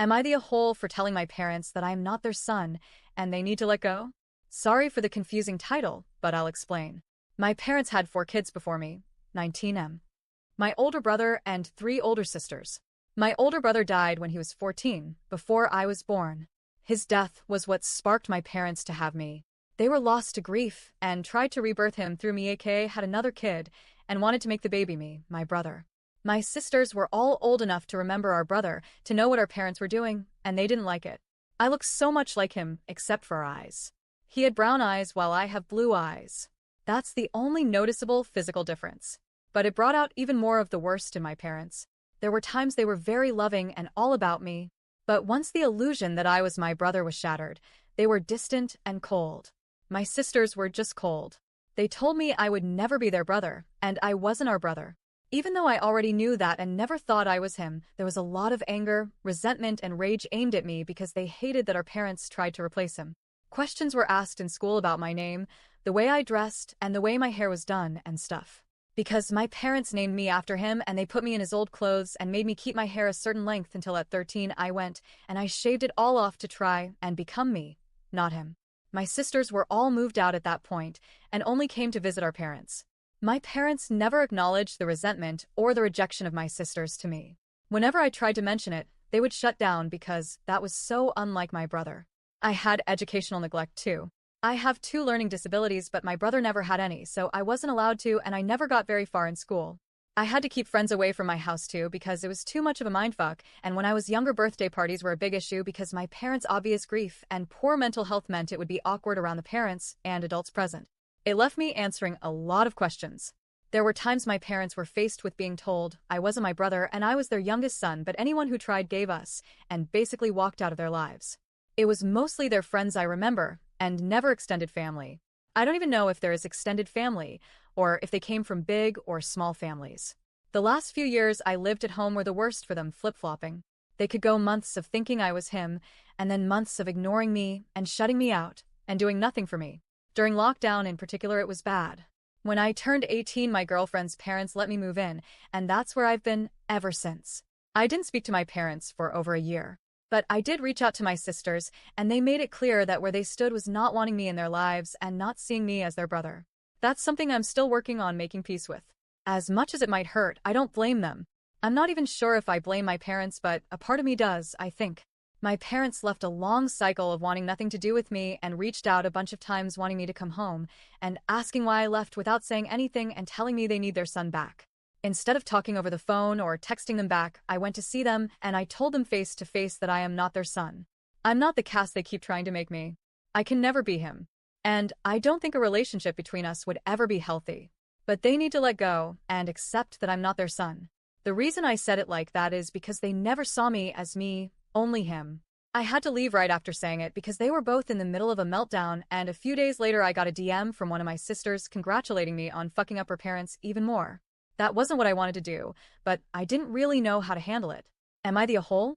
Am I the a-hole for telling my parents that I am not their son and they need to let go? Sorry for the confusing title, but I'll explain. My parents had 4 kids before me, 19M. My older brother and 3 older sisters. My older brother died when he was 14, before I was born. His death was what sparked my parents to have me. They were lost to grief and tried to rebirth him through me, aka had another kid, and wanted to make the baby me, my brother. My sisters were all old enough to remember our brother, to know what our parents were doing, and they didn't like it. I look so much like him, except for our eyes. He had brown eyes while I have blue eyes. That's the only noticeable physical difference. But it brought out even more of the worst in my parents. There were times they were very loving and all about me, but once the illusion that I was my brother was shattered, they were distant and cold. My sisters were just cold. They told me I would never be their brother, and I wasn't our brother. Even though I already knew that and never thought I was him, there was a lot of anger, resentment, and rage aimed at me because they hated that our parents tried to replace him. Questions were asked in school about my name, the way I dressed, and the way my hair was done and stuff. Because my parents named me after him and they put me in his old clothes and made me keep my hair a certain length until at 13 I went and I shaved it all off to try and become me, not him. My sisters were all moved out at that point and only came to visit our parents. My parents never acknowledged the resentment or the rejection of my sisters to me. Whenever I tried to mention it, they would shut down because that was so unlike my brother. I had educational neglect too. I have 2 learning disabilities, but my brother never had any, so I wasn't allowed to and I never got very far in school. I had to keep friends away from my house too because it was too much of a mindfuck, and when I was younger, birthday parties were a big issue because my parents' obvious grief and poor mental health meant it would be awkward around the parents and adults present. It left me answering a lot of questions. There were times my parents were faced with being told I wasn't my brother and I was their youngest son, but anyone who tried gave us, and basically walked out of their lives. It was mostly their friends I remember, and never extended family. I don't even know if there is extended family, or if they came from big or small families. The last few years I lived at home were the worst for them, flip-flopping. They could go months of thinking I was him, and then months of ignoring me and shutting me out, and doing nothing for me. During lockdown in particular, it was bad. When I turned 18, my girlfriend's parents let me move in, and that's where I've been ever since. I didn't speak to my parents for over a year. But I did reach out to my sisters, and they made it clear that where they stood was not wanting me in their lives and not seeing me as their brother. That's something I'm still working on making peace with. As much as it might hurt, I don't blame them. I'm not even sure if I blame my parents, but a part of me does, I think. My parents left a long cycle of wanting nothing to do with me and reached out a bunch of times wanting me to come home and asking why I left without saying anything and telling me they need their son back. Instead of talking over the phone or texting them back, I went to see them and I told them face to face that I am not their son. I'm not the cast they keep trying to make me. I can never be him. And I don't think a relationship between us would ever be healthy. But they need to let go and accept that I'm not their son. The reason I said it like that is because they never saw me as me, only him. I had to leave right after saying it because they were both in the middle of a meltdown, and a few days later I got a DM from one of my sisters congratulating me on fucking up her parents even more. That wasn't what I wanted to do, but I didn't really know how to handle it. Am I the a-hole?